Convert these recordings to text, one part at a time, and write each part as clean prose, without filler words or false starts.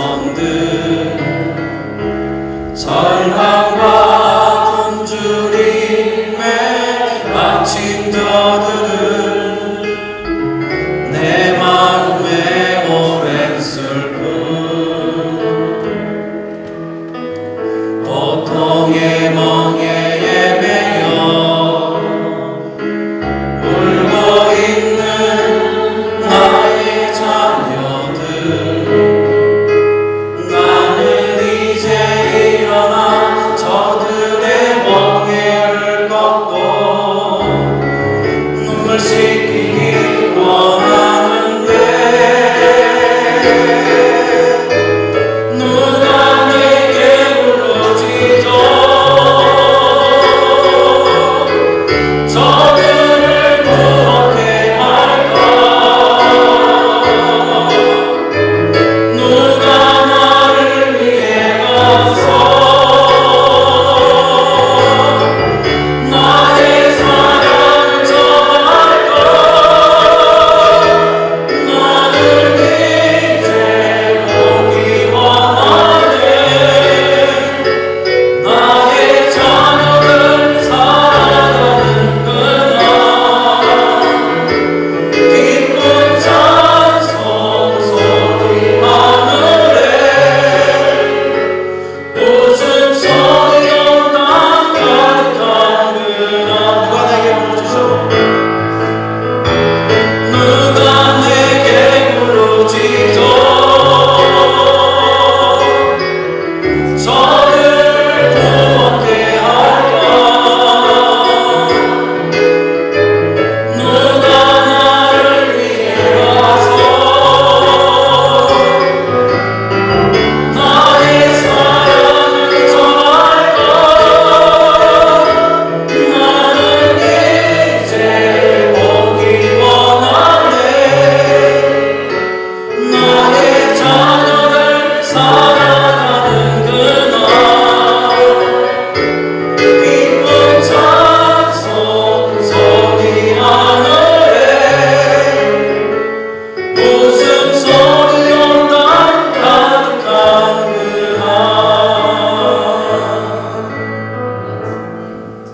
백성들 절망과 굶주림에 갇힌 저들은 내 마음에 오랜 슬픔 고통의 멍에에 매여 울고 있는 나의 자녀들 나는 이제 일어나 저들의 멍에를 꺾고 눈물 씻기길 원하는데 누가 내게 부르짖어 저들을 구원케 할까 누가 나를 위해 가서 나의 사랑을 전할까 나는 이제 보기 원하네 나의 자녀들 살아가는 그날 기쁜 찬송 소리 하늘에 웃음소리로 땅 가득한 그날 누가 내게 부르짖어 누가 내게 부르짖어 저를 구원케 할까 누가 나를 위해 가서 나의 사랑을 전할까 나는 이제 보기 원하네 나의 자녀들 살아가는 그날 기쁜 찬송 소리 하늘에 웃음소리로 땅 가득한 그날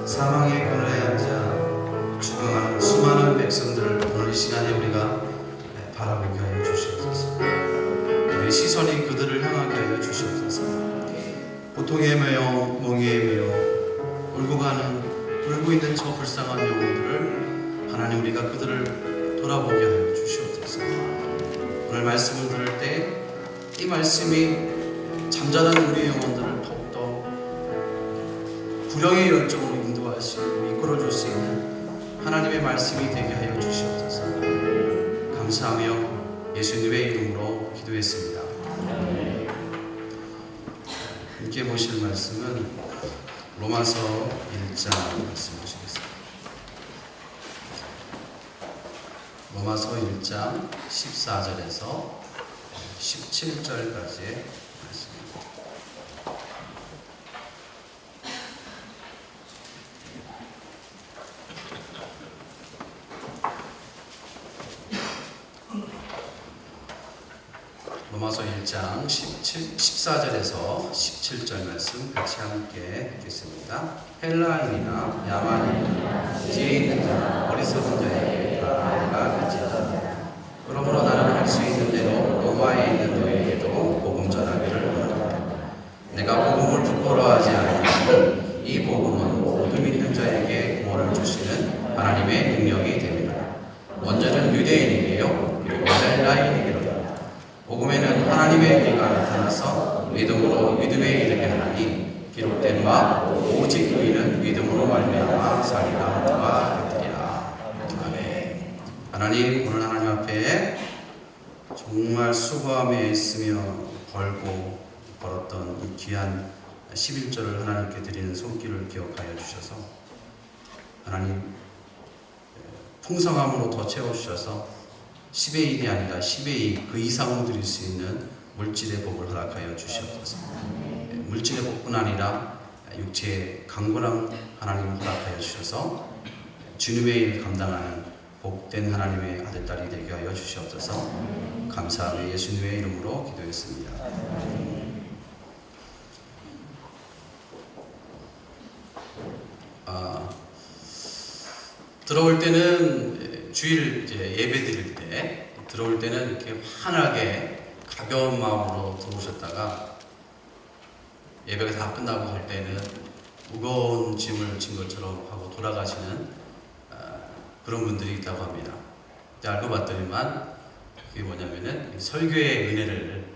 사망의 그늘에 앉아 죽어가는 수많은 백성들을 오늘 이 시간에 우리가 바라보게 하여 주시옵소서. 우리 시선이 그들을 향하게 하여 주시옵소서. 고통에 매여 멍에에 매여 울고 있는 저 불쌍한 영혼들을 하나님 우리가 그들을 돌아보게 하여 주시옵소서. 오늘 말씀을 들을 때 이 말씀이 잠자는 우리의 영혼들을 더욱더 구령의 열정으로 인도할 수 있고 이끌어줄 수 있는 하나님의 말씀이 되게 하여 주시옵소서. 감사하며 예수님의 이름으로 기도했습니다. 함께 보실 말씀은 로마서 1장 말씀 보시겠습니다. 로마서 1장 14절에서 17절까지의 말씀입니다. 로마서 1장 14절에서 17절 말씀 같이 함께 읽겠습니다. 헬라인이나 야만인이나 지혜 있는 자, 어리석은 자에게 다 내가 그치다. 그러므로 나는 할 수 있는 대로 로마에 있는 너희에게도 복음 전하기를 원한다. 내가 복음을 부끄러워하지 않으면 이 복음은 모두 믿는 자에게 구원을 주시는 하나님의 능력이 됩니다. 먼저는 유대인에게요 그리고 헬라인에게로다. 복음에는 하나님의 의가 나타나서 믿음으로 믿음에 이르게 하나니 기록된 바 오직 의인은 믿음으로 말미암아 살리라 하더라. 아멘. 하나님 오늘 하나님 앞에 정말 수고함에 있으며 벌었던 이 귀한 11절을 하나님께 드리는 손길을 기억하여 주셔서 하나님 풍성함으로 더 채워주셔서 10의 1이 아니라 10의 2 그 이상으로 드릴 수 있는 물질의 복을 허락하여 주시옵소서. 물질의 복뿐 아니라 육체의 강건함 하나님 허락하여 주셔서 주님의 일 감당하는 복된 하나님의 아들딸이 되게 하여 주시옵소서. 감사하며 예수님의 이름으로 기도했습니다. 들어올 때는 주일 이제 예배 드릴 때 들어올 때는 이렇게 환하게 가벼운 마음으로 들어오셨다가 예배가 다 끝나고 갈 때는 무거운 짐을 진 것처럼 하고 돌아가시는 그런 분들이 있다고 합니다. 알고 봤더니만 그게 뭐냐면은 설교의 은혜를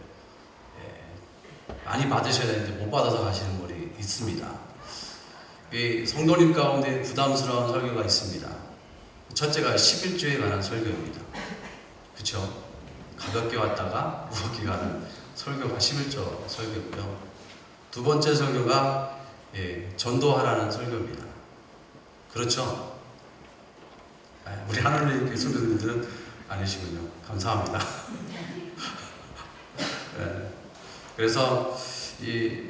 많이 받으셔야 되는데 못 받아서 가시는 분이 있습니다. 성도님 가운데 부담스러운 설교가 있습니다. 첫째가 11조에 관한 설교입니다. 그렇죠? 가볍게 왔다가 무겁게 가는 설교가 11조 설교고요. 두 번째 설교가 전도하라는 설교입니다. 그렇죠? 우리 하나님 성도님들은 아니시군요. 감사합니다. 그래서 이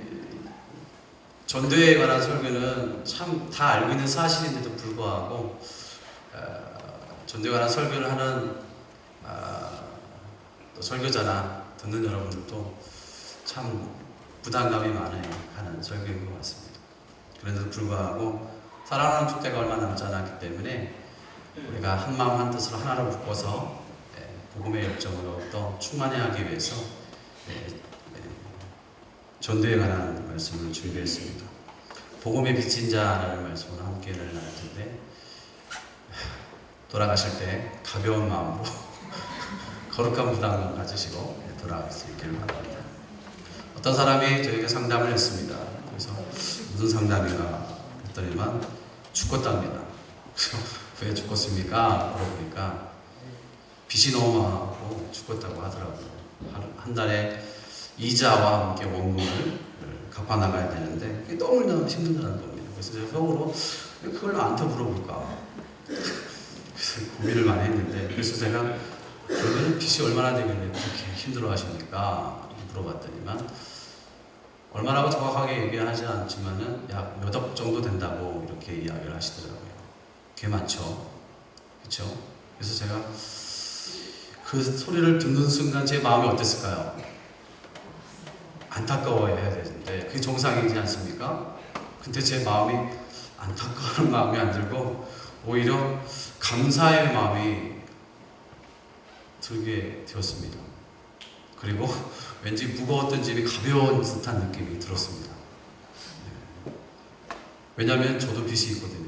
전도에 관한 설교는 참 다 알고 있는 사실인데도 불구하고 전도에 관한 설교를 하는 또 설교자나 듣는 여러분들도 참 부담감이 많아요. 하는 설교인 것 같습니다. 그런데도 불구하고 사랑하는 축제가 얼마 남지 않았기 때문에 우리가 한 마음 한 뜻으로 하나로 묶어서 복음의 열정으로 또 충만해하기 위해서 전도에 관한 말씀을 준비했습니다. 복음의 빚진 자라는 말씀으로 함께 나눌 텐데 돌아가실 때 가벼운 마음으로 거룩한 부담감 가지시고 돌아갈 수 있기를 바랍니다. 어떤 사람이 저에게 상담을 했습니다. 그래서 무슨 상담인가 했더니만 죽었답니다. 왜 죽었습니까? 물어보니까 빚이 너무 많고 죽었다고 하더라고요. 한 달에 이자와 함께 원금을 갚아 나가야 되는데 그게 너무나 힘들다는 겁니다. 그래서 제가 속으로 그걸 나한테 물어볼까? 그래서 고민을 많이 했는데 그래서 제가 그러면 빚이 얼마나 되길래 그렇게 힘들어 하십니까? 물어봤더니만 얼마라고 정확하게 얘기는 하지 않지만은 약 몇 억 정도 된다고 이렇게 이야기를 하시더라고요. 꽤 많죠? 그렇죠? 그래서 제가 그 소리를 듣는 순간 제 마음이 어땠을까요? 안타까워해야 되는데 그게 정상이지 않습니까? 근데 제 마음이 안타까운 마음이 안 들고 오히려 감사의 마음이 들게 되었습니다. 그리고 왠지 무거웠던 짐이 가벼운 듯한 느낌이 들었습니다. 왜냐하면 저도 빚이 있거든요.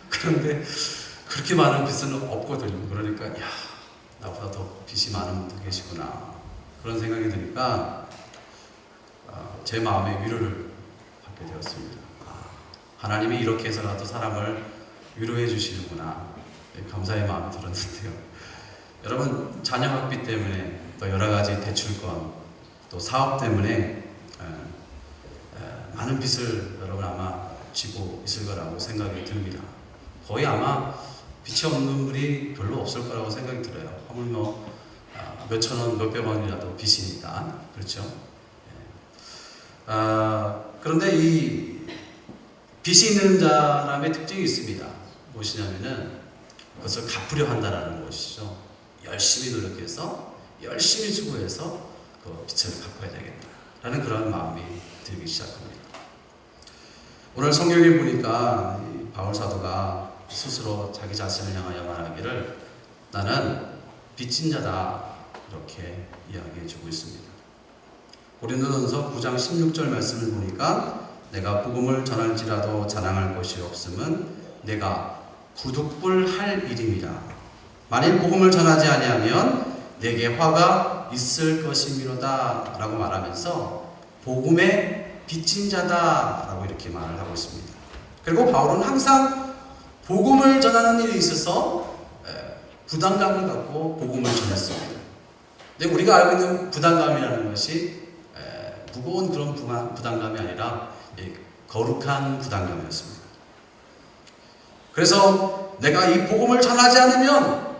그런데 그렇게 많은 빚은 없거든요. 그러니까 야, 나보다 더 빚이 많은 분도 계시구나 그런 생각이 드니까 제 마음의 위로를 받게 되었습니다. 하나님이 이렇게 해서라도 사람을 위로해 주시는구나 감사의 마음이 들었는데요. 여러분 자녀 학비 때문에 또 여러 가지 대출권 또 사업 때문에 많은 빚을 여러분 아마 지고 있을 거라고 생각이 듭니다. 거의 아마 빚이 없는 분이 별로 없을 거라고 생각이 들어요. 하물며 몇천 원, 몇백 원이라도 빚이니까 그렇죠. 그런데 이 빚이 있는 사람의 특징이 있습니다. 무엇이냐면은 그것을 갚으려 한다는 것이죠. 열심히 노력해서 열심히 수고해서 그 빚을 갚아야 되겠다라는 그런 마음이 들기 시작합니다. 오늘 성경에 보니까 바울 사도가 스스로 자기 자신을 향하여 말하기를 나는 빚진 자다 이렇게 이야기해 주고 있습니다. 고린도전서 9장 16절 말씀을 보니까 내가 복음을 전할지라도 자랑할 것이 없음은 내가 부득불할 일임이라. 만일 복음을 전하지 아니하면 내게 화가 있을 것이미로다 라고 말하면서 복음의 빚진 자다 라고 이렇게 말을 하고 있습니다. 그리고 바울은 항상 복음을 전하는 일에 있어서 부담감을 갖고 복음을 전했습니다. 근데 우리가 알고 있는 부담감이라는 것이 무거운 그런 부담감이 아니라 거룩한 부담감이었습니다. 그래서 내가 이 복음을 전하지 않으면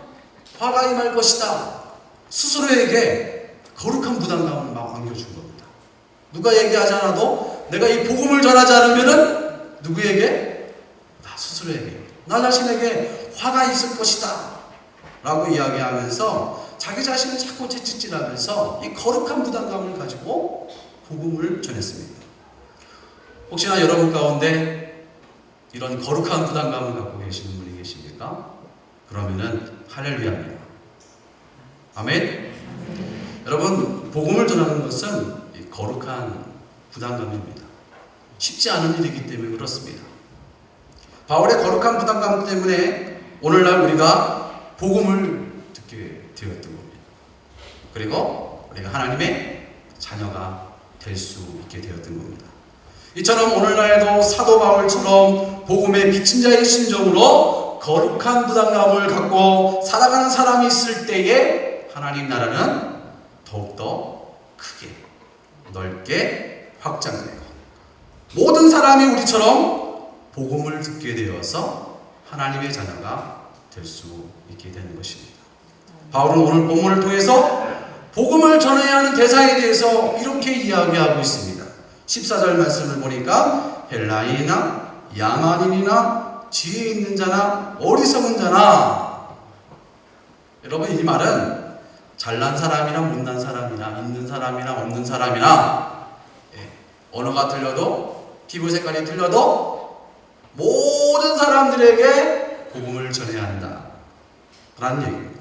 화가 임할 것이다. 스스로에게 거룩한 부담감을 막 안겨준 겁니다. 누가 얘기하지 않아도 내가 이 복음을 전하지 않으면 누구에게? 나 스스로에게, 나 자신에게 화가 있을 것이다 라고 이야기하면서 자기 자신을 자꾸 채찍질하면서 이 거룩한 부담감을 가지고 복음을 전했습니다. 혹시나 여러분 가운데 이런 거룩한 부담감을 갖고 계시는 분이 계십니까? 그러면은 할렐루야입니다. 아멘. 여러분, 복음을 전하는 것은 이 거룩한 부담감입니다. 쉽지 않은 일이기 때문에 그렇습니다. 바울의 거룩한 부담감 때문에 오늘날 우리가 복음을 듣게 되었던 겁니다. 그리고 우리가 하나님의 자녀가 될 수 있게 되었던 겁니다. 이처럼 오늘날에도 사도 바울처럼 복음의 비친 자의 심정으로 거룩한 부담감을 갖고 살아가는 사람이 있을 때에 하나님 나라는 더욱더 크게 넓게 확장되고 모든 사람이 우리처럼 복음을 듣게 되어서 하나님의 자녀가 될 수 있게 되는 것입니다. 바울은 오늘 본문을 통해서 복음을 전해야 하는 대상에 대해서 이렇게 이야기하고 있습니다. 14절 말씀을 보니까 헬라인이나 야만인이나 지혜 있는 자나 어리석은 자나. 여러분, 이 말은 잘난 사람이나 못난 사람이나 있는 사람이나 없는 사람이나 언어가 틀려도 피부 색깔이 틀려도 모든 사람들에게 복음을 전해야 한다 라는 얘기입니다.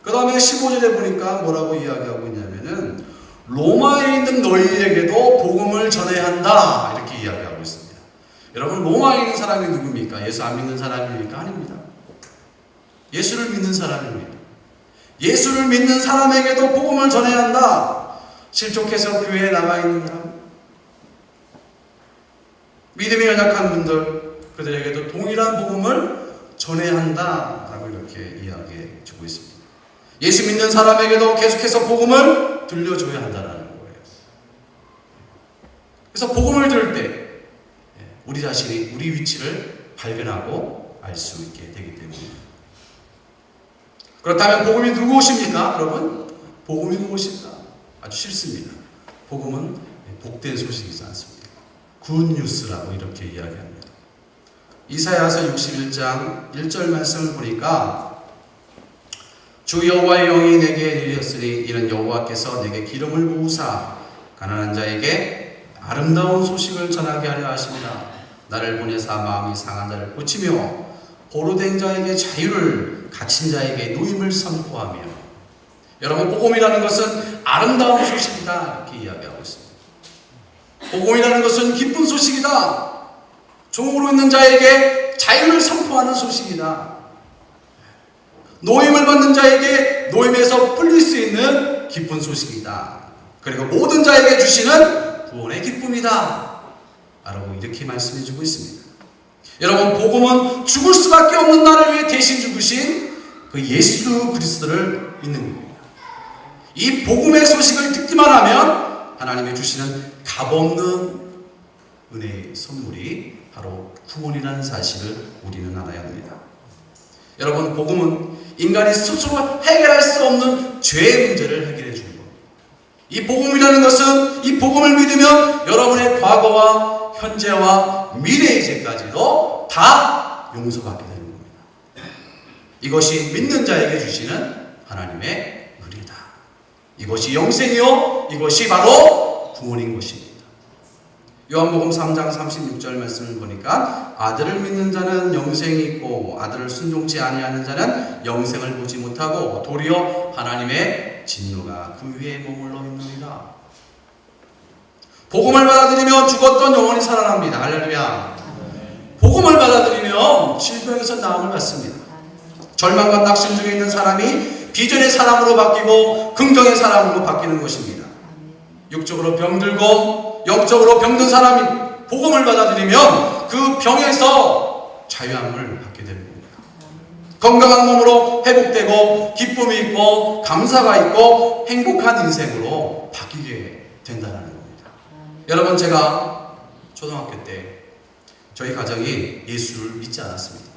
그 다음에 15절에 보니까 뭐라고 이야기하고 있냐면은 로마에 있는 너희에게도 복음을 전해야 한다 이렇게 이야기하고 있습니다. 여러분, 로마에 있는 사람이 누굽니까? 예수 안 믿는 사람입니까? 아닙니다. 예수를 믿는 사람입니다. 예수를 믿는 사람에게도 복음을 전해야 한다. 실족해서 교회에 나가 있는 사람, 믿음이 연약한 분들, 그들에게도 동일한 복음을 전해야 한다라고 이렇게 이야기해 주고 있습니다. 예수 믿는 사람에게도 계속해서 복음을 들려줘야 한다라는 거예요. 그래서 복음을 들을 때 우리 자신이 우리 위치를 발견하고 알 수 있게 되기 때문입니다. 그렇다면 복음이 누구십니까? 여러분, 복음이 무엇입니까? 아주 쉽습니다. 복음은 복된 소식이지 않습니까? 굿뉴스라고 이렇게 이야기합니다. 이사야서 61장 1절 말씀을 보니까 주 여호와의 영이 내게 내렸으니 이는 여호와께서 내게 기름을 부으사 가난한 자에게 아름다운 소식을 전하게 하려 하십니다. 나를 보내사 마음이 상한 자를 고치며 보로된 자에게 자유를, 갇힌 자에게 노임을 선포하며. 여러분, 복음이라는 것은 아름다운 소식이다 이렇게 이야기하고 있습니다. 복음이라는 것은 기쁜 소식이다. 종으로 있는 자에게 자유를 선포하는 소식이다. 노임을 받는 자에게 노임에서 풀릴 수 있는 기쁜 소식이다. 그리고 모든 자에게 주시는 구원의 기쁨이다 라고 이렇게 말씀해 주고 있습니다. 여러분, 복음은 죽을 수밖에 없는 나를 위해 대신 죽으신 그 예수 그리스도를 믿는 겁니다. 이 복음의 소식을 듣기만 하면 하나님이 주시는 값없는 은혜의 선물이 바로 구원이라는 사실을 우리는 알아야 합니다. 여러분, 복음은 인간이 스스로 해결할 수 없는 죄의 문제를 해결해 주는 겁니다. 이 복음이라는 것은 이 복음을 믿으면 여러분의 과거와 현재와 미래의 죄까지도 다 용서받게 되는 겁니다. 이것이 믿는 자에게 주시는 하나님의 은혜다. 이것이 영생이요, 이것이 바로 구원인 것입니다. 요한복음 3장 36절 말씀을 보니까 아들을 믿는 자는 영생이 있고 아들을 순종치 아니하는 자는 영생을 보지 못하고 도리어 하나님의 진노가 그 위에 머물러 있느니라. 복음을 받아들이면 죽었던 영혼이 살아납니다. 할렐루야. 복음을 받아들이면 질병에서 나음을 받습니다. 절망과 낙심 중에 있는 사람이 비전의 사람으로 바뀌고 긍정의 사람으로 바뀌는 것입니다. 육적으로 병들고 영적으로 병든 사람이 복음을 받아들이면 그 병에서 자유함을 받게 되는 겁니다. 건강한 몸으로 회복되고 기쁨이 있고 감사가 있고 행복한 인생으로 바뀌게 된다는 겁니다. 여러분, 제가 초등학교 때 저희 가정이 예수를 믿지 않았습니다.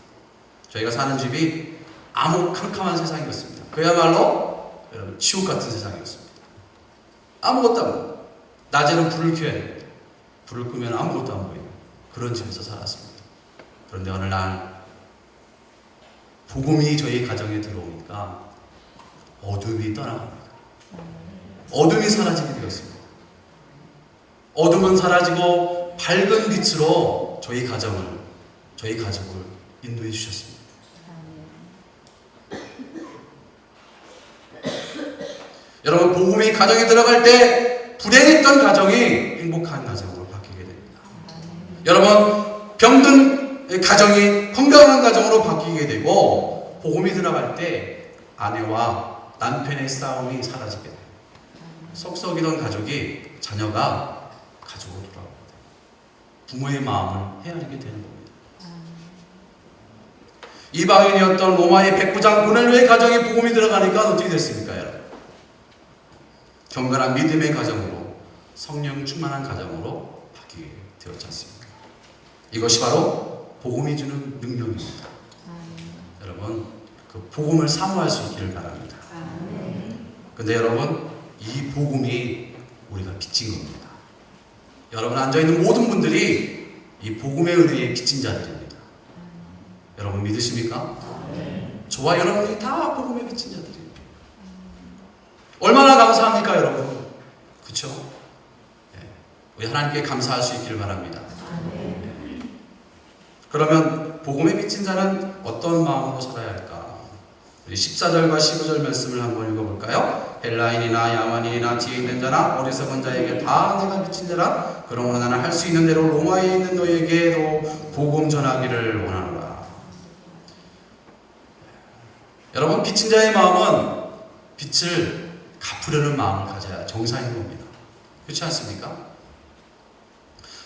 저희가 사는 집이 암흑캄캄한 세상이었습니다. 그야말로 여러분 지옥 같은 세상이었습니다. 아무것도 안 보여요. 낮에는 불을 켜야 됩니다. 불을 끄면 아무것도 안 보여요. 그런 집에서 살았습니다. 그런데 어느 날 복음이 저희 가정에 들어오니까 어둠이 떠나갑니다. 어둠이 사라지게 되었습니다. 어둠은 사라지고 밝은 빛으로 저희 가정을, 저희 가족을 인도해 주셨습니다. 여러분, 복음이 가정에 들어갈 때 불행했던 가정이 행복한 가정으로 바뀌게 됩니다. 여러분, 병든 가정이 건강한 가정으로 바뀌게 되고, 복음이 들어갈 때 아내와 남편의 싸움이 사라지게 돼요. 속 썩이던 가족이, 자녀가 가족으로 돌아옵니다. 부모의 마음을 헤아리게 되는 겁니다. 이방인이었던 로마의 백부장 고넬료의 가정에 복음이 들어가니까 어떻게 됐습니까, 여러분? 경건한 믿음의 가정으로, 성령 충만한 가정으로 바뀌게 되었지 않습니까? 이것이 바로 복음이 주는 능력입니다. 여러분, 그 복음을 사모할 수 있기를 바랍니다. 근데 여러분, 이 복음이 우리가 빚진 겁니다. 여러분, 앉아있는 모든 분들이 이 복음의 은혜에 빚진 자들입니다. 여러분 믿으십니까? 저와 여러분이 다 복음의 빚진 자들입니다. 얼마나 감사합니까, 여러분? 그렇죠? 네. 우리 하나님께 감사할 수 있기를 바랍니다. 네. 그러면 복음의 빚진 자는 어떤 마음으로 살아야 할까? 우리 14절과 15절 말씀을 한번 읽어볼까요? 헬라인이나 야만인이나 지혜 있는 자나 어리석은 자에게 다 내가 빚진 자라. 그러므로 나는 할 수 있는 대로 로마에 있는 너에게도 복음 전하기를 원하노라. 여러분, 빚진 자의 마음은 빚을 갚으려는 마음을 가져야 정상인 겁니다. 그렇지 않습니까?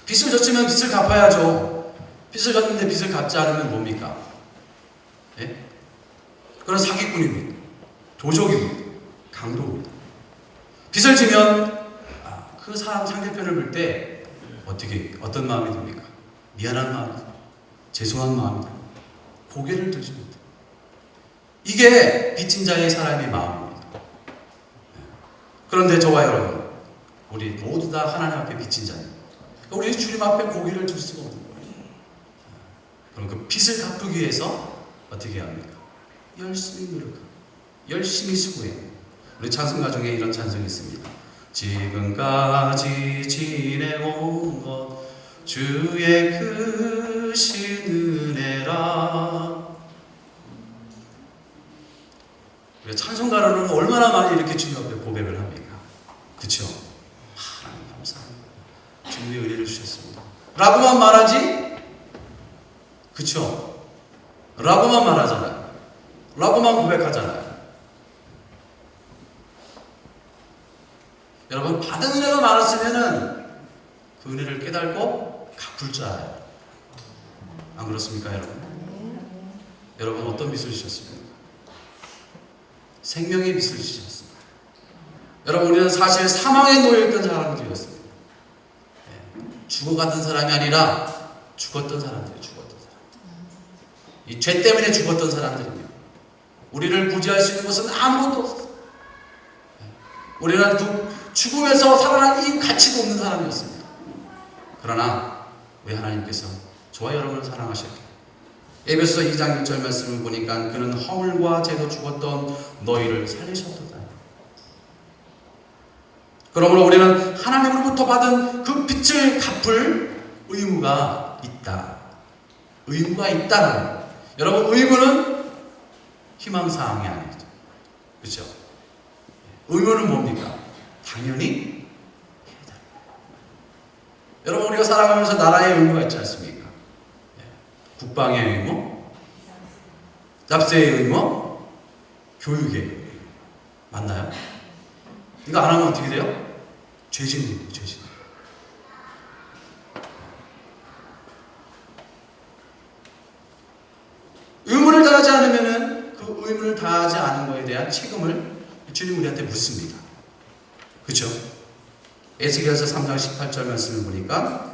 빚을 졌으면 빚을 갚아야죠. 빚을 졌는데 빚을 갚지 않으면 뭡니까? 예? 그건 사기꾼입니다. 도적입니다. 강도입니다. 빚을 지면 그 사람 상대편을 볼 때 어떤 마음이 듭니까? 미안한 마음이 듭니다. 죄송한 마음이 듭니다. 고개를 들십니다. 이게 빚진 자의 사람의 마음입니다. 그런데 저와 여러분, 우리 모두 다 하나님 앞에 빚진 자입니다. 우리 주님 앞에 고개를 들 수가 없는 거예요. 그럼 그 빚을 갚기 위해서 어떻게 해야 합니까? 열심히 노력합니다. 열심히 수고해요. 우리 찬송가 중에 이런 찬송이 있습니다. 지금까지 지내온 것 주의 크신 은혜라. 우리가 찬송가로는 얼마나 많이 이렇게 주님 앞에 고백을 합니까? 그쵸? 하나님 감사합니다. 주님의 은혜를 주셨습니다. 라고만 말하지? 그쵸? 라고만 말하잖아요. 라고만 고백하잖아요. 여러분, 받은 은혜가 많았으면은 그 은혜를 깨닫고 갚을 줄 알아요. 안 그렇습니까, 여러분? 여러분, 어떤 빚을 지셨습니까? 생명의 빚을 지셨습니다. 여러분, 우리는 사실 사망에 놓여있던 사람들이었습니다. 죽어가던 사람이 아니라 죽었던 사람들이에요. 죽었던 사람. 이 죄 때문에 죽었던 사람들입니다. 우리를 구제할 수 있는 것은 아무것도 없었어요. 우리는 그 죽음에서 살아난 이 가치도 없는 사람이었습니다. 그러나 왜 하나님께서 저와 여러분을 사랑하셨기에 에베소서 2장 6절 말씀을 보니까 그는 허물과 죄로 죽었던 너희를 살리셨도다. 그러므로 우리는 하나님으로부터 받은 그 빚을 갚을 의무가 있다. 의무가 있다는. 여러분, 의무는 희망사항이 아니죠. 그렇죠? 의무는 뭡니까? 당연히 여러분, 우리가 살아가면서 나라의 의무가 있지 않습니까? 국방의 의무, 납세의 의무, 교육의 의무. 맞나요? 이거 안 하면 어떻게 돼요? 죄진입니다. 죄진. 의무를 다하지 않으면은 그 의무를 다하지 않은 것에 대한 책임을 주님 우리한테 묻습니다. 그렇죠? 에스겔서 3장 18절 말씀을 보니까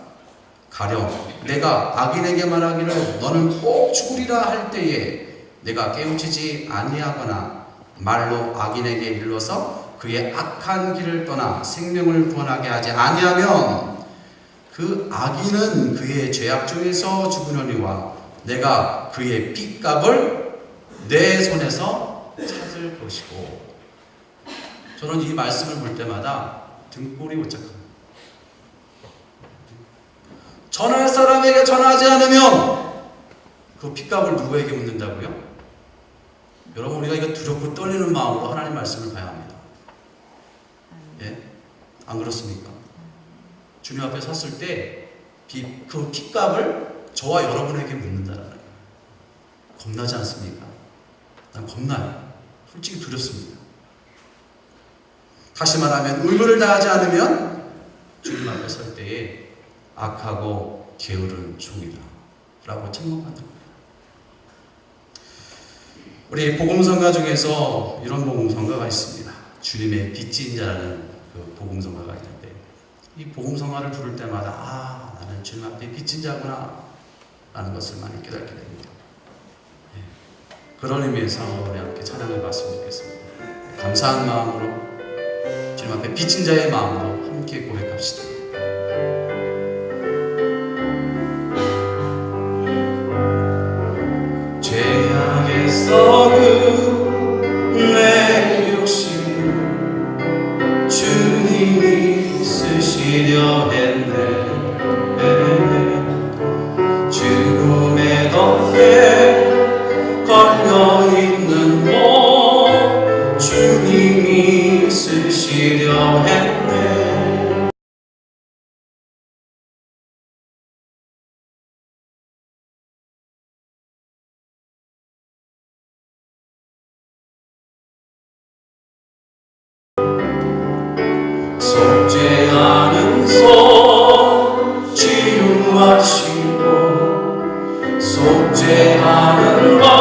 가령 내가 악인에게 말하기를 너는 꼭 죽으리라 할 때에 내가 깨우치지 아니하거나 말로 악인에게 일러서 그의 악한 길을 떠나 생명을 구원하게 하지 아니하면 그 악인은 그의 죄악 중에서 죽으려니와 내가 그의 빚값을 내 손에서 찾을 것이고. 저는 이 말씀을 볼 때마다 등골이 오짝합니다. 전할 사람에게 전하지 않으면 그 핏값을 누구에게 묻는다고요? 여러분, 우리가 이거 두렵고 떨리는 마음으로 하나님 말씀을 봐야 합니다. 예? 안 그렇습니까? 주님 앞에 섰을 때 그 핏값을 저와 여러분에게 묻는다라는 거예요. 겁나지 않습니까? 난 겁나요. 솔직히 두렵습니다. 다시 말하면 의무를 다하지 않으면 주님 앞에 설 때에 악하고 게으른 종이다 라고 책망받는 거예요. 우리 복음성가 중에서 이런 복음성가가 있습니다. 주님의 빚진 자라는 그 복음성가가 있는데, 이 복음성가를 부를 때마다 나는 주님 앞에 빚진 자구나 라는 것을 많이 깨닫게 됩니다. 네. 그런 의미에서 우리 함께 찬양을 봤으면 좋겠습니다. 감사한 마음으로 주님 앞에 빚진 자의 마음으로 함께 고백합시다. 죄악에 썩은 내 욕심 주님이 쓰시려 했네. 죽음의 덫에 걸려있는 몸 주님이 쓰시려 했네. 속죄하는 손 치유하시고 속죄하는 것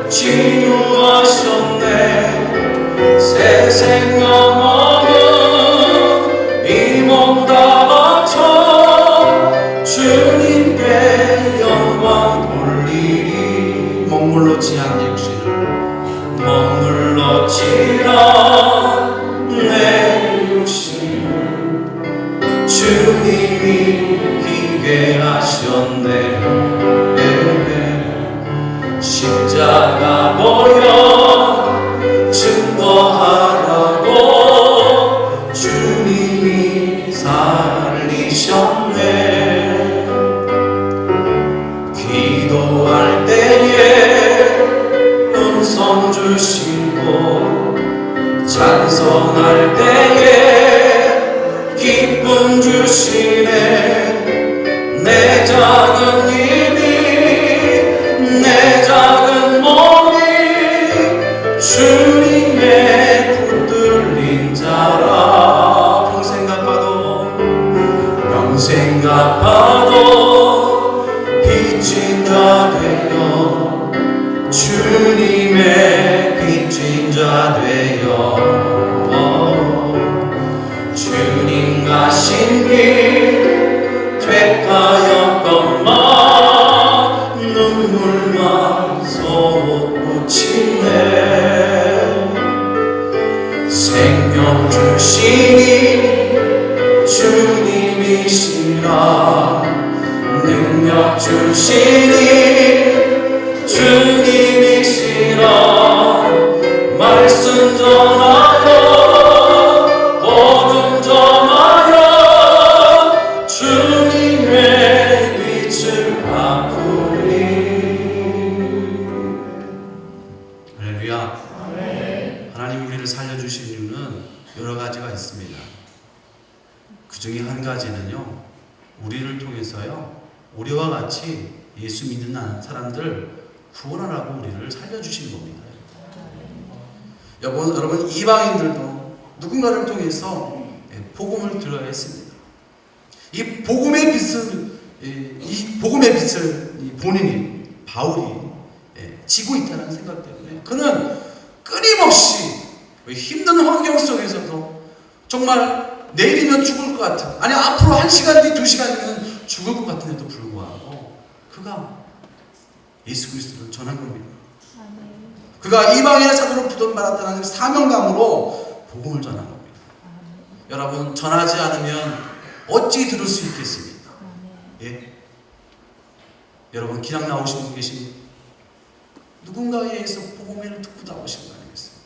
치유하셨네. 새 생명 얻은 이 몸 다 바쳐 주님께 영광 돌리리. 먹물로치 않게 육신을 먹물로치라 내 육신을 주님이 비게 하셨네. 십자가 보여 증거하라고 주님이 살리셨네. 기도할 때에 음성 주시고 찬송할 때에 기쁨 주시네. 내 작은 힘이 내 작은 몸이 주님의 붙들린 자라. 평생 갚아도 빚진 자 되어 주님의 빚진 자 되어 주님 가신 길 되가였건만 눈물만 솟구치네. 생명 주시니 주님이시라. 능력 주시니 주님이시라. 말씀 전하여 복음 전하여 주님의 빛을 바꾸리. 할렐루야. 하나님이 우리를 살려주신 이유는 여러 가지가 있습니다. 그 중에 한 가지는요, 우리를 통해서요, 우리와 같이 예수 믿는 사람들 구원하라고 우리를 살려주신 겁니다. 여러분, 이방인들도 누군가를 통해서 복음을 들어야 했습니다. 이 복음의 빛을 이 본인이 바울이 지고 있다는 생각 때문에 그는 끊임없이 힘든 환경 속에서도 정말 내일이면 죽을 것 같은, 아니 앞으로 1시간 뒤 2시간이면 죽을 것 같은데도 불구하고 그가 예수 그리스도를 전한 겁니다. 그가 이방인의 사도로 부름받았다는 사명감으로 복음을 전한 겁니다. 여러분, 전하지 않으면 어찌 들을 수 있겠습니까? 예? 여러분, 기랑 나오신 분 계십니까? 누군가에 의해서 복음을 듣고 나오신 거 아니겠습니까?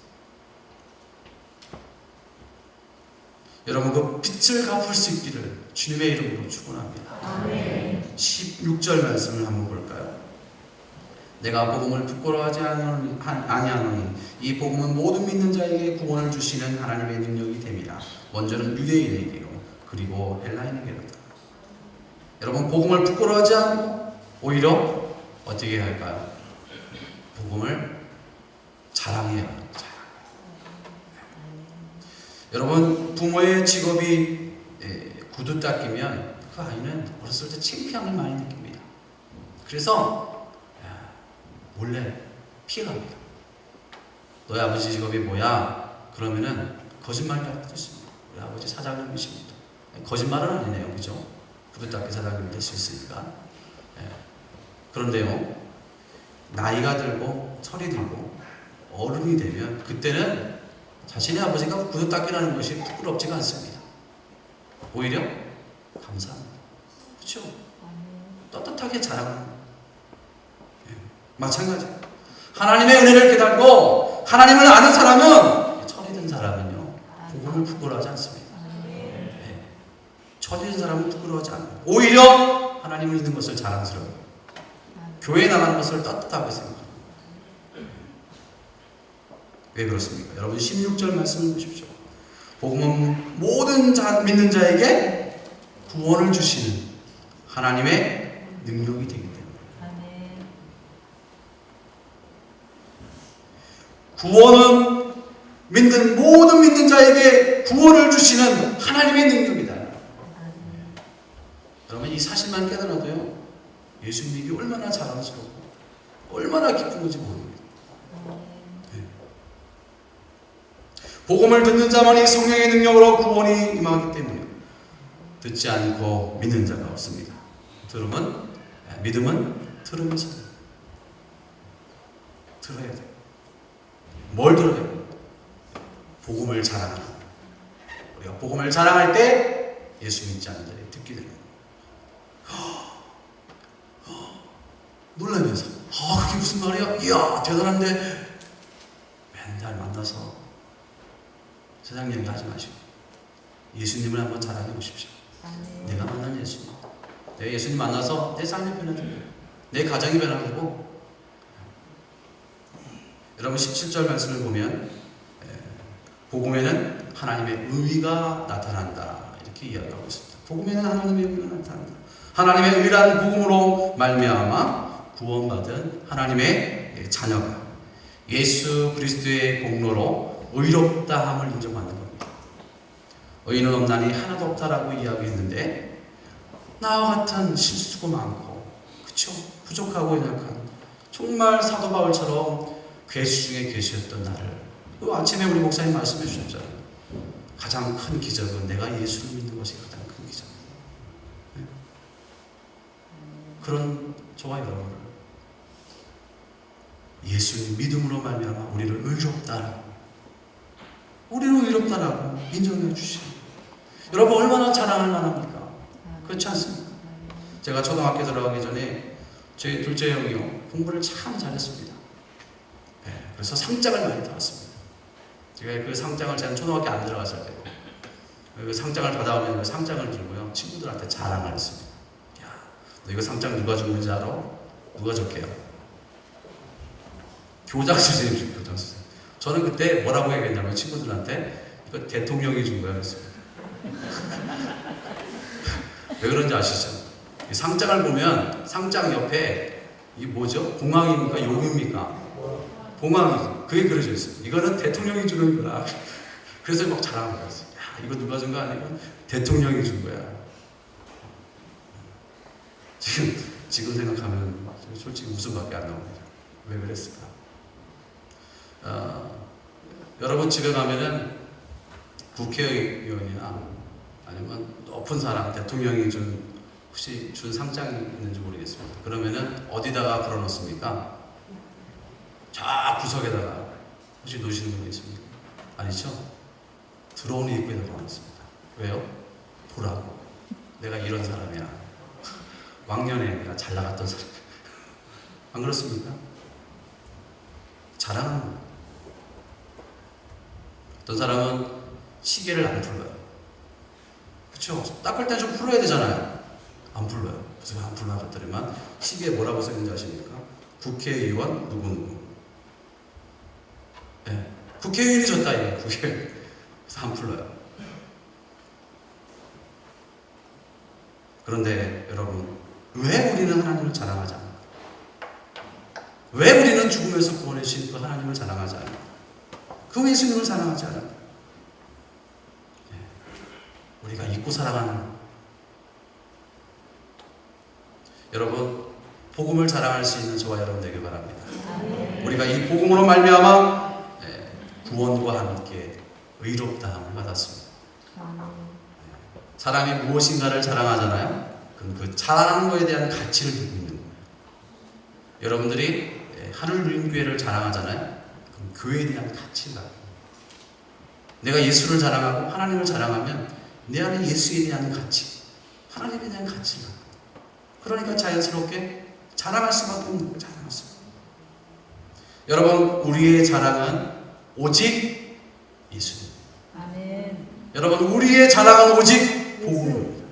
여러분 그 빚을 갚을 수 있기를 주님의 이름으로 축원합니다. 16절 말씀을 한번 볼까요? 내가 복음을 부끄러워하지 아니하노니 이 복음은 모든 믿는 자에게 구원을 주시는 하나님의 능력이 됨이라. 먼저는 유대인에게요 그리고 헬라인에게로다. 여러분 복음을 부끄러워하지 않고 오히려 어떻게 해야 할까요? 복음을 자랑해야 합니다. 여러분 부모의 직업이 구두 닦이면 그 아이는 어렸을 때 창피함을 많이 느낍니다. 그래서 몰래 피해갑니다. 너희 아버지 직업이 뭐야? 그러면은 거짓말도 할 수도 있습니다. 우리 아버지 사장님이십니다. 거짓말은 아니네요, 그죠? 구두 닦기 사장님이 될 수 있으니까. 그런데요, 나이가 들고 철이 들고 어른이 되면 그때는 자신의 아버지가 구두 닦기라는 것이 부끄럽지가 않습니다. 오히려 감사합니다. 그렇죠? 떳떳하게 자랑합니다. 마찬가지. 하나님의 은혜를 깨닫고 하나님을 아는 사람은, 철이 든 사람은요 복음을 부끄러워하지 않습니다. 철이 든 사람은 부끄러워하지 않아요. 오히려 하나님을 믿는 것을 자랑스러워요. 교회에 나가는 것을 떳떳하게 생각합니다. 왜 그렇습니까? 여러분 16절 말씀을 보십시오. 복음은 모든 믿는 자에게 구원을 주시는 하나님의 능력이 되기 때문에. 구원은 모든 믿는 자에게 구원을 주시는 하나님의 능력이다. 여러분 이 사실만 깨달아도요 예수 믿기 얼마나 자랑스럽고 얼마나 기쁜 건지 모릅니다. 복음을 듣는 자만이 성령의 능력으로 구원이 임하기 때문에 듣지 않고 믿는 자가 없습니다. 믿음은 들으면서 들어야 돼요. 뭘 들어야 돼요? 복음을 자랑하는. 우리가 복음을 자랑할 때 예수 믿지 않는 자들이 듣게 됩니다. 놀라면서 그게 무슨 말이야? 이야 대단한데. 맨날 만나서 세상 얘기 하지 마시고 예수님을 한번 자랑해 보십시오. 내가 만난 예수님, 내가 예수님 만나서 내 삶이 변화되고 내 가정이 변화되고. 여러분 17절 말씀을 보면 복음에는 하나님의 의가 나타난다 이렇게 이야기하고 있습니다. 복음에는 하나님의 의가 나타난다. 하나님의 의란 복음으로 말미암아 구원받은 하나님의 자녀가 예수 그리스도의 공로로 의롭다함을 인정받는 겁니다. 의인은 없나니 하나도 없다라고 이야기했는데 나와 같은 실수가 많고 그쵸? 부족하고 연약한 정말 사도 바울처럼 괴수 중에 괴수였던 나를 아침에 우리 목사님 말씀해 주셨잖아요. 가장 큰 기적은 내가 예수를 믿는 것이 가장 큰 기적. 그런 저와 여러분을 예수님 믿음으로 말미암아 우리를 의롭다라고 인정해 주시고 여러분 얼마나 자랑할 만합니까? 그렇지 않습니까? 제가 초등학교 들어가기 전에 저희 둘째 형이요 공부를 참 잘했습니다. 그래서 상장을 많이 받았습니다. 제가 그 상장을 제가 초등학교 안 들어갔을 때 그 상장을 받아오면 그 상장을 들고요 친구들한테 자랑을 했습니다. 야, 너 이거 상장 누가 줬는지 알아? 누가 줬게요? 교장 선생님. 저는 그때 뭐라고 얘기했냐면 친구들한테 이거 대통령이 준 거야 그랬습니다. 왜 그런지 아시죠? 이 상장을 보면 상장 옆에 이 뭐죠? 공항입니까? 용입니까? 공항이죠. 그게 그려져 있어요. 이거는 대통령이 주는 거라. 그래서 막 자랑을 했어요. 야, 이거 누가 준 거 아니고 대통령이 준 거야. 지금 생각하면 솔직히 웃음밖에 안 나옵니다. 왜 그랬을까? 여러분 집에 가면은 국회의원이나 아니면 높은 사람, 대통령이 혹시 준 상장이 있는지 모르겠습니다. 그러면은 어디다가 걸어놓습니까? 저 구석에다가 혹시 놓으시는 분이 있습니까? 아니죠? 들어오는 입구에다 걸어놓습니다. 왜요? 보라고. 내가 이런 사람이야. 왕년에 내가 잘 나갔던 사람. 안 그렇습니까? 자랑하는 거예요. 어떤 사람은 시계를 안 풀어요. 그렇죠? 닦을 때 좀 풀어야 되잖아요. 안 풀어요. 그래서 안 풀어봤더니만 시계에 뭐라고 써있는지 아십니까? 국회의원 누구누구. 네. 국회의원이 졌다 이거예요. 그래서 안 풀어요. 그런데 여러분, 왜 우리는 하나님을 자랑하지 않을까? 왜 우리는 죽음에서 구원해 주신 그 하나님을 자랑하지 않을까? 그 예수님을 자랑하지 않을까? 네. 우리가 잊고 살아가는, 여러분, 복음을 자랑할 수 있는 저와 여러분 되길 바랍니다. 우리가 이 복음으로 말미암아 구원과 함께 의롭다함을 받았습니다. 사람이 무엇인가를 자랑하잖아요. 그럼 그 자랑하는 것에 대한 가치를 두고 있는 거예요. 여러분들이 하늘누림교회를 자랑하잖아요. 그럼 교회에 대한 가치가, 내가 예수를 자랑하고 하나님을 자랑하면 내 안에 예수에 대한 가치, 하나님에 대한 가치가, 그러니까 자연스럽게 자랑할 수밖에 없는 거예요. 자랑할 수. 여러분, 우리의 자랑은 오직 예수님. 아멘. 여러분, 우리의 자랑은 오직 복음입니다.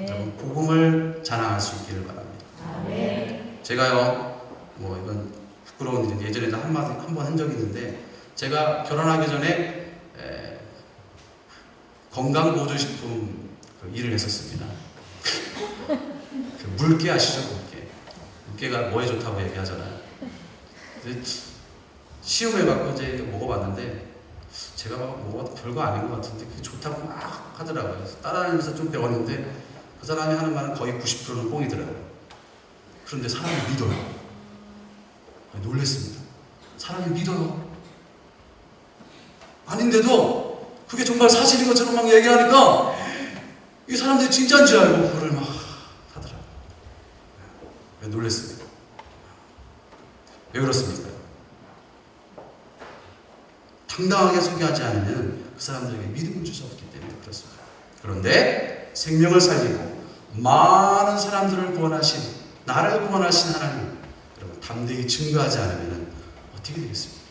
여러분, 복음을 자랑할 수 있기를 바랍니다. 아멘. 제가요, 뭐 이건 부끄러운 일인데 예전에도 한 번 한 적이 있는데, 제가 결혼하기 전에 건강보조식품 일을 했었습니다. 그 물깨 아시죠? 물깨. 물깨가 뭐에 좋다고 얘기하잖아요. 시험해갖고 이제 먹어봤는데, 제가 먹어봐도 별거 아닌 것 같은데 그게 좋다고 막 하더라고요. 그래서 따라다니면서 좀 배웠는데, 그 사람이 하는 말은 거의 90%는 뽕이더라고요. 그런데 사람이 믿어요. 놀랬습니다. 사람이 믿어요. 아닌데도 그게 정말 사실인 것처럼 막 얘기하니까 이 사람들이 진짜인 줄 알고 그걸 막 하더라고요. 놀랬습니다. 왜 그렇습니까? 당당하게 소개하지 않으면 그 사람들에게 믿음을 줄 수 없기 때문에 그렇습니다. 그런데 생명을 살리고 많은 사람들을 구원하신, 나를 구원하신 하나님, 여러분, 담대히 증거하지 않으면 어떻게 되겠습니까?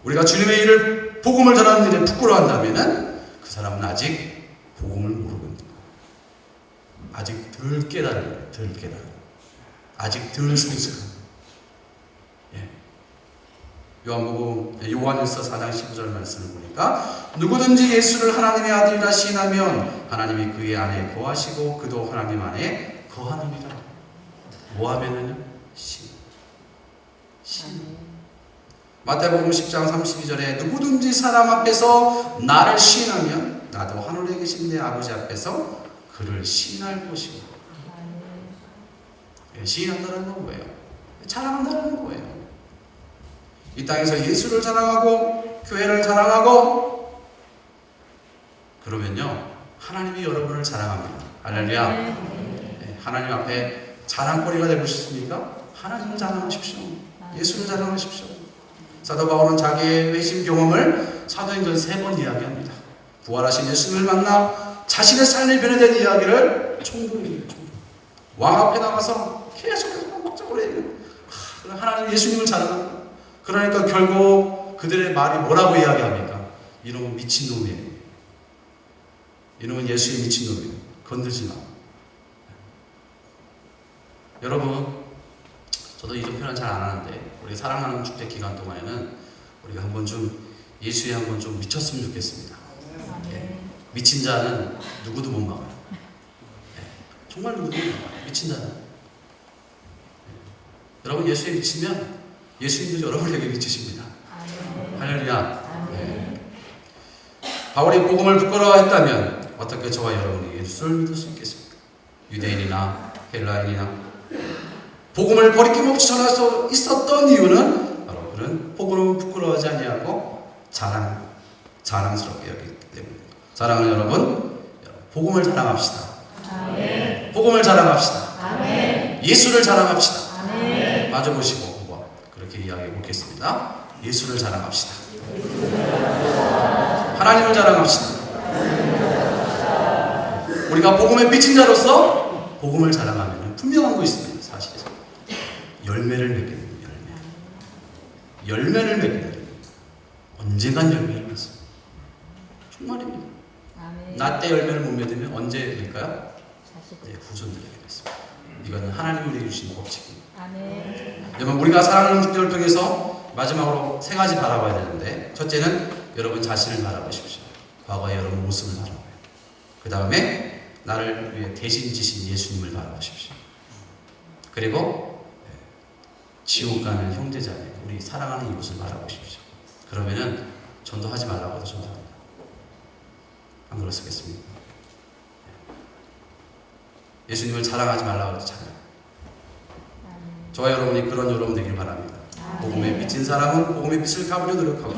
우리가 주님의 일을, 복음을 전하는 일에 부끄러워한다면 그 사람은 아직 복음을 모르고 있는 거예요. 아직 덜 깨달은 거예요. 아직 덜 성숙한 거예요. 요한복음 요한일서 4장 15절 말씀을 보니까, 누구든지 예수를 하나님의 아들이라 시인하면 하나님이 그의 안에 거하시고 그도 하나님 안에 거하느니라. 뭐 하면은요? 신. 마태복음 10장 32절에 누구든지 사람 앞에서 나를 시인하면 나도 하늘에 계신 내 아버지 앞에서 그를 시인할 것이고. 시인한다는 건 뭐예요? 자랑한다는 거예요. 이 땅에서 예수를 자랑하고 교회를 자랑하고 그러면요, 하나님이 여러분을 자랑합니다. 할렐루야. 네, 하나님 앞에 자랑거리가 되고 싶습니까? 하나님을 자랑하십시오. 예수를 자랑하십시오. 사도 바울은 자기의 회심 경험을 사도행전 3번 이야기합니다. 부활하신 예수님을 만나 자신의 삶이 변화된 이야기를 총독이에요. 왕 앞에 나가서 계속해서 반복적으로 얘기해요. 하나님 예수님을 자랑합니다. 그러니까 결국 그들의 말이 뭐라고 이야기합니까? 이놈은 미친놈이에요. 이놈은 예수의 미친놈이에요. 건들지 마. 여러분, 저도 이런 표현 잘 안 하는데, 우리 사랑하는 축제 기간 동안에는 우리가 한번 좀 예수에 한번 좀 미쳤으면 좋겠습니다. 네. 미친 자는 누구도 못 막아요. 네. 정말 누구도 못 막아요. 미친 자는. 네. 여러분, 예수에 미치면 예수님도 여러분에게 미치십니다. 할렐루야. 네. 바울이 복음을 부끄러워했다면 어떻게 저와 여러분이 예수를 믿을 수 있겠습니까? 유대인이나 헬라인이나 복음을 버리낌없이 전할 수 있었던 이유는 바로 그는 복음을 부끄러워하지 아니하고 자랑스럽게 여기기 때문입니다. 사랑하는 여러분, 복음을 자랑합시다. 아멘. 복음을 자랑합시다. 아멘. 예수를 자랑합시다. 아멘. 마주보시고 그렇게 이야기해 보겠습니다. 예수를 자랑합시다. 하나님을 자랑합시다. 우리가 복음에 미친 자로서 복음을 자랑하면 분명한 거 있습니다. 사실은 열매를 맺게 됩니다. 열매를 맺게 됩니다. 언젠간 열매를 맺습니다. 정말입니다. 나 때 열매를 못 맺으면 언제 맺을까요? 네, 후손들에게 맺습니다. 이거는 하나님이 우리에게 주신 법칙입니다. 여러분, 우리가 사랑하는 중들을 통해서 마지막으로 세 가지 바라봐야 되는데, 첫째는 여러분 자신을 바라보십시오. 과거의 여러분 모습을 바라봐요. 그 다음에 나를 위해 대신 지신 예수님을 바라보십시오. 그리고 지옥 가는 형제자매, 우리 사랑하는 이곳을 바라보십시오. 그러면은 전도하지 말라고 해도 전도합니다. 안 그렇겠습니까? 예수님을 자랑하지 말라고 해도 자랑. 저와 여러분이 그런 여러분 되길 바랍니다. 복음에 비친 사람은 복음의 빛을 가부려 노력하고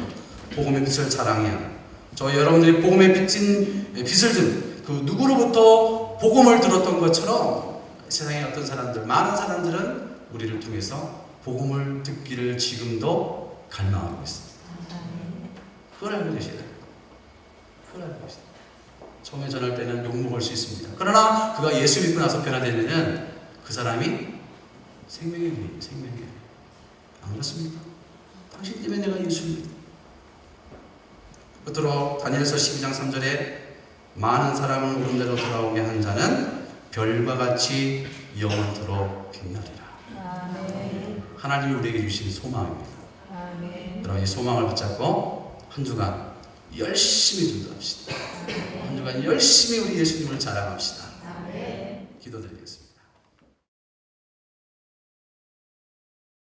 복음의 빛을 자랑해야 합니다. 저와 여러분들이 복음에 비친 빛을 든 그 누구로부터 복음을 들었던 것처럼 세상의 어떤 사람들, 많은 사람들은 우리를 통해서 복음을 듣기를 지금도 갈망하고 있습니다. 그걸 알고 계셔야 됩니다. 그걸 알고 계셔야 됩니다. 처음에 전할 때는 욕먹을 수 있습니다. 그러나 그가 예수 믿고 나서 변화되면 그 사람이 생명의 길이에요. 생명의 길. 안 그렇습니까? 당신 때문에 내가 예수 믿어. 끝으로 다니엘서 12장 3절에 많은 사람을 오른대로 돌아오게 한 자는 별과 같이 영원토록 빛나리라. 하나님이 우리에게 주신 소망입니다. 여러분, 이 소망을 붙잡고 한 주간 열심히 전도합시다. 한 주간 열심히 우리 예수님을 자랑합시다. 기도드리겠습니다.